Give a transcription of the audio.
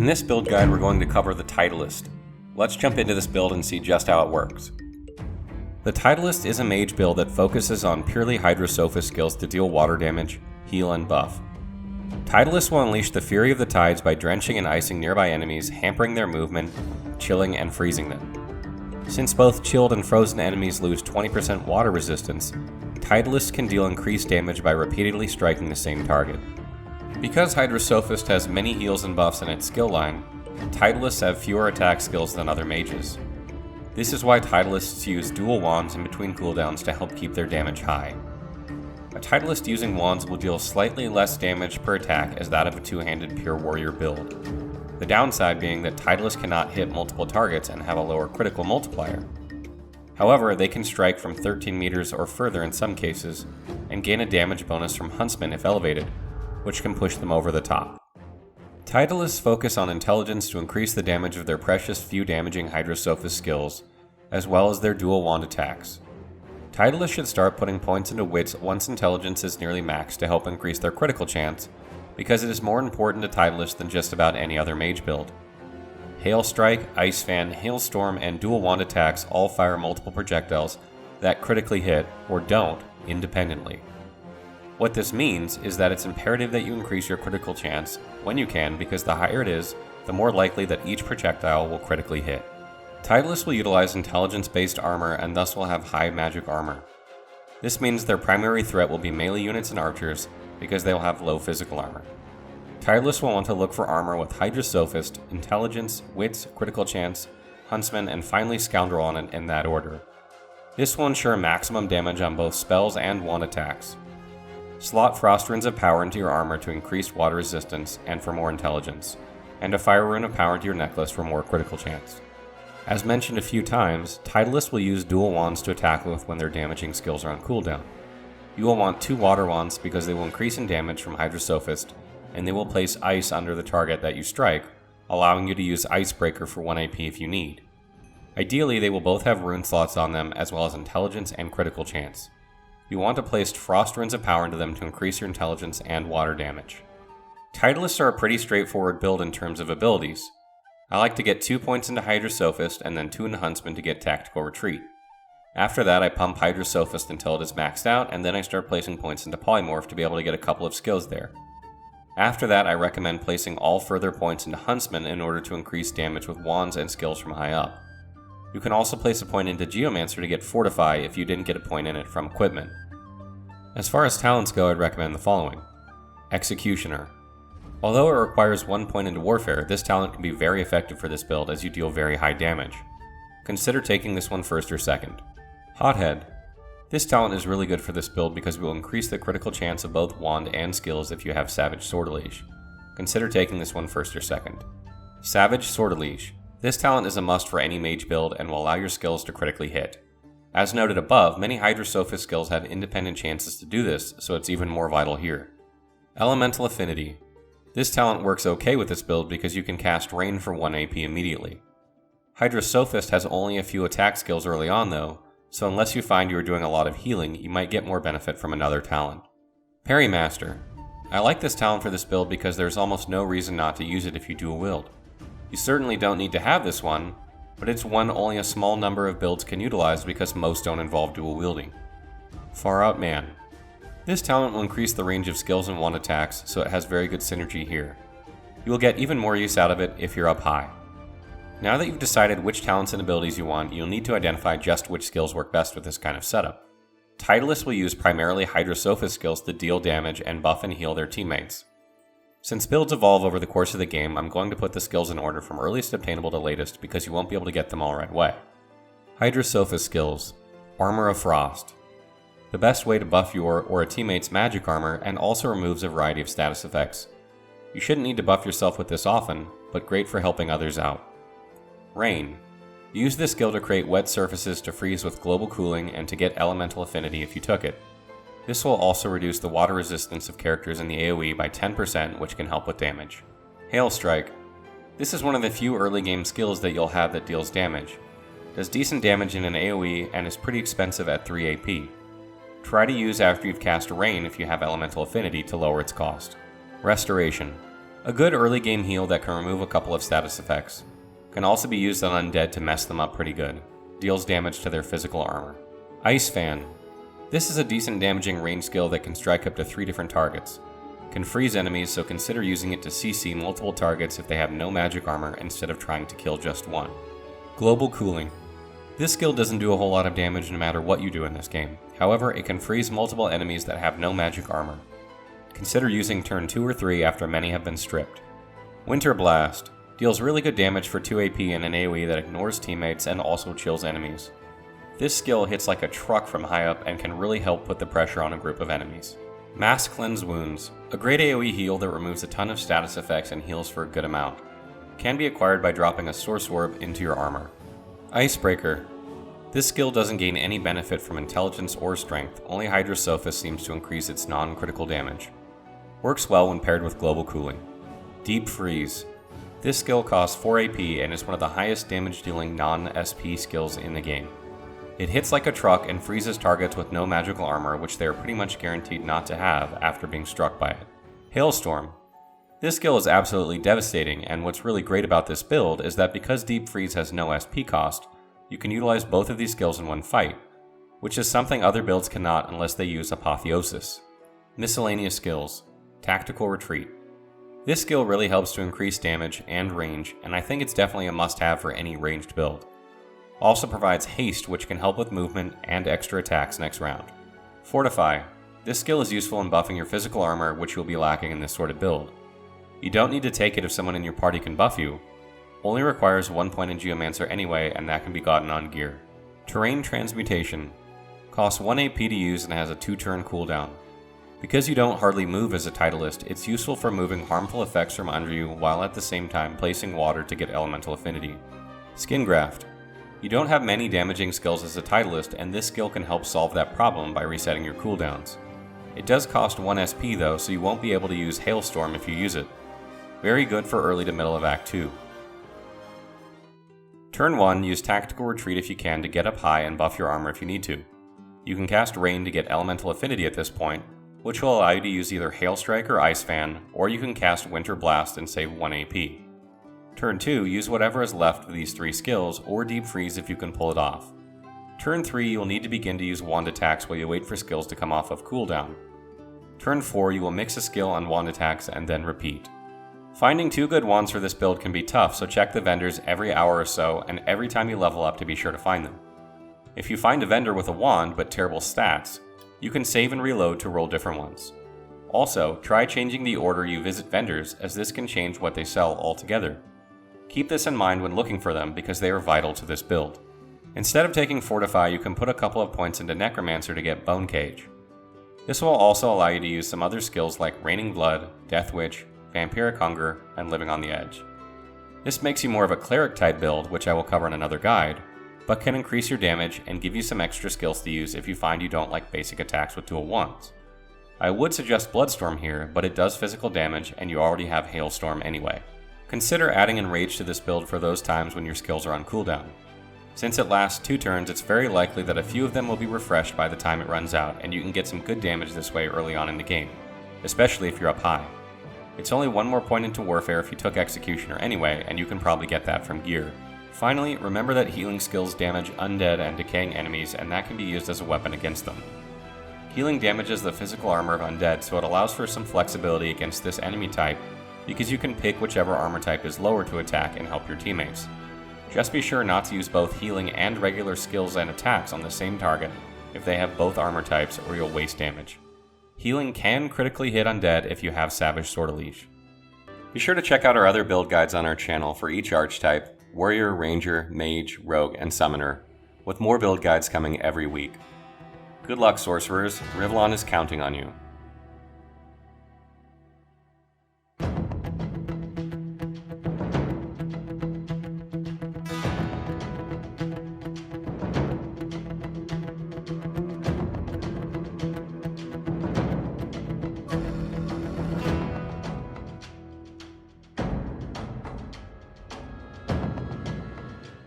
In this build guide, we're going to cover the Tidalist. Let's jump into this build and see just how it works. The Tidalist is a mage build that focuses on purely Hydrosophist skills to deal water damage, heal, and buff. Tidalist will unleash the fury of the tides by drenching and icing nearby enemies, hampering their movement, chilling and freezing them. Since both chilled and frozen enemies lose 20% water resistance, Tidalist can deal increased damage by repeatedly striking the same target. Because Hydrosophist has many heals and buffs in its skill line, Tidalists have fewer attack skills than other mages. This is why Tidalists use dual wands in between cooldowns to help keep their damage high. A Tidalist using wands will deal slightly less damage per attack as that of a two-handed pure warrior build. The downside being that Tidalists cannot hit multiple targets and have a lower critical multiplier. However, they can strike from 13 meters or further in some cases, and gain a damage bonus from Huntsman if elevated, which can push them over the top. Tidalists focus on intelligence to increase the damage of their precious few damaging Hydrosophist skills, as well as their dual wand attacks. Tidalists should start putting points into wits once intelligence is nearly maxed to help increase their critical chance, because it is more important to Tidalists than just about any other mage build. Hail Strike, Ice Fan, Hailstorm, and dual wand attacks all fire multiple projectiles that critically hit, or don't, independently. What this means is that it's imperative that you increase your critical chance when you can, because the higher it is, the more likely that each projectile will critically hit. Tidalists will utilize intelligence-based armor and thus will have high magic armor. This means their primary threat will be melee units and archers because they will have low physical armor. Tidalists will want to look for armor with Hydrosophist, Intelligence, Wits, Critical Chance, Huntsman, and finally Scoundrel on it in that order. This will ensure maximum damage on both spells and wand attacks. Slot Frost Runes of Power into your armor to increase water resistance and for more intelligence, and a Fire Rune of Power into your necklace for more critical chance. As mentioned a few times, Tidalists will use dual wands to attack with when their damaging skills are on cooldown. You will want 2 water wands because they will increase in damage from Hydrosophist, and they will place ice under the target that you strike, allowing you to use Icebreaker for 1 AP if you need. Ideally, they will both have rune slots on them as well as intelligence and critical chance. You want to place Frost Runes of Power into them to increase your intelligence and water damage. Tidalists are a pretty straightforward build in terms of abilities. I like to get 2 points into Hydrosophist and then 2 into Huntsman to get Tactical Retreat. After that, I pump Hydrosophist until it is maxed out, and then I start placing points into Polymorph to be able to get a couple of skills there. After that, I recommend placing all further points into Huntsman in order to increase damage with wands and skills from high up. You can also place a point into Geomancer to get Fortify if you didn't get a point in it from equipment. As far as talents go, I'd recommend the following. Executioner. Although it requires 1 point into Warfare, this talent can be very effective for this build as you deal very high damage. Consider taking this one first or second. HOTHEAD. This talent is really good for this build because it will increase the critical chance of both wand and skills if you have Savage Sortilege. Consider taking this one first or second. Savage Sortilege. This talent is a must for any mage build and will allow your skills to critically hit. As noted above, many Hydrosophist skills have independent chances to do this, so it's even more vital here. Elemental Affinity. This talent works okay with this build because you can cast Rain for 1 AP immediately. Hydrosophist has only a few attack skills early on though, so unless you find you are doing a lot of healing, you might get more benefit from another talent. Parry Master. I like this talent for this build because there's almost no reason not to use it if you dual wield. You certainly don't need to have this one, but it's one only a small number of builds can utilize because most don't involve dual wielding. Far Out Man. This talent will increase the range of skills and wand attacks, so it has very good synergy here. You will get even more use out of it if you're up high. Now that you've decided which talents and abilities you want, you'll need to identify just which skills work best with this kind of setup. Tidalists will use primarily Hydrosophist skills to deal damage and buff and heal their teammates. Since builds evolve over the course of the game, I'm going to put the skills in order from earliest obtainable to latest because you won't be able to get them all right away. Hydrosophist skills. Armor of Frost. The best way to buff your or a teammate's magic armor and also removes a variety of status effects. You shouldn't need to buff yourself with this often, but great for helping others out. Rain. Use this skill to create wet surfaces to freeze with global cooling and to get elemental affinity if you took it. This will also reduce the water resistance of characters in the AoE by 10%, which can help with damage. Hail Strike. This is one of the few early game skills that you'll have that deals damage. Does decent damage in an AoE and is pretty expensive at 3 AP. Try to use after you've cast Rain if you have elemental affinity to lower its cost. Restoration. A good early game heal that can remove a couple of status effects. Can also be used on undead to mess them up pretty good. Deals damage to their physical armor. Ice Fan. This is a decent damaging range skill that can strike up to 3 different targets. Can freeze enemies, so consider using it to CC multiple targets if they have no magic armor instead of trying to kill just one. Global Cooling. This skill doesn't do a whole lot of damage no matter what you do in this game. However, it can freeze multiple enemies that have no magic armor. Consider using turn 2 or 3 after many have been stripped. Winter Blast. Deals really good damage for 2 AP in an AoE that ignores teammates and also chills enemies. This skill hits like a truck from high up and can really help put the pressure on a group of enemies. Mass Cleanse Wounds. A great AoE heal that removes a ton of status effects and heals for a good amount. Can be acquired by dropping a Source Orb into your armor. Icebreaker. This skill doesn't gain any benefit from intelligence or strength, only Hydrosophist seems to increase its non-critical damage. Works well when paired with Global Cooling. Deep Freeze. This skill costs 4 AP and is one of the highest damage dealing non-SP skills in the game. It hits like a truck and freezes targets with no magical armor, which they are pretty much guaranteed not to have after being struck by it. Hailstorm. This skill is absolutely devastating, and what's really great about this build is that because Deep Freeze has no SP cost, you can utilize both of these skills in one fight, which is something other builds cannot unless they use Apotheosis. Miscellaneous Skills. Tactical Retreat. This skill really helps to increase damage and range, and I think it's definitely a must-have for any ranged build. Also provides haste, which can help with movement and extra attacks next round. Fortify. This skill is useful in buffing your physical armor, which you'll be lacking in this sort of build. You don't need to take it if someone in your party can buff you. Only requires 1 point in Geomancer anyway, and that can be gotten on gear. Terrain Transmutation. Costs 1 AP to use and has a 2-turn cooldown. Because you don't hardly move as a Tidalist, it's useful for moving harmful effects from under you while at the same time placing water to get elemental affinity. Skin Graft. You don't have many damaging skills as a Tidalist, and this skill can help solve that problem by resetting your cooldowns. It does cost 1 SP though, so you won't be able to use Hailstorm if you use it. Very good for early to middle of Act 2. Turn 1, use Tactical Retreat if you can to get up high and buff your armor if you need to. You can cast Rain to get elemental affinity at this point, which will allow you to use either Hail Strike or Ice Fan, or you can cast Winter Blast and save 1 AP. Turn 2, use whatever is left of these 3 skills, or Deep Freeze if you can pull it off. Turn 3, you'll need to begin to use wand attacks while you wait for skills to come off of cooldown. Turn 4, you will mix a skill on wand attacks and then repeat. Finding 2 good wands for this build can be tough, so check the vendors every hour or so and every time you level up to be sure to find them. If you find a vendor with a wand but terrible stats, you can save and reload to roll different ones. Also, try changing the order you visit vendors, as this can change what they sell altogether. Keep this in mind when looking for them because they are vital to this build. Instead of taking Fortify, you can put a couple of points into Necromancer to get Bone Cage. This will also allow you to use some other skills like Raining Blood, Death Witch, Vampiric Hunger, and Living on the Edge. This makes you more of a cleric type build, which I will cover in another guide, but can increase your damage and give you some extra skills to use if you find you don't like basic attacks with dual wands. I would suggest Bloodstorm here, but it does physical damage and you already have Hailstorm anyway. Consider adding Enrage to this build for those times when your skills are on cooldown. Since it lasts 2 turns, it's very likely that a few of them will be refreshed by the time it runs out, and you can get some good damage this way early on in the game, especially if you're up high. It's only 1 more point into Warfare if you took Executioner anyway, and you can probably get that from gear. Finally, remember that healing skills damage undead and decaying enemies, and that can be used as a weapon against them. Healing damages the physical armor of undead, so it allows for some flexibility against this enemy type, because you can pick whichever armor type is lower to attack and help your teammates. Just be sure not to use both healing and regular skills and attacks on the same target if they have both armor types, or you'll waste damage. Healing can critically hit undead if you have Savage Sortilege. Be sure to check out our other build guides on our channel for each archetype: Warrior, Ranger, Mage, Rogue, and Summoner, with more build guides coming every week. Good luck, Sorcerers. Rivlon is counting on you.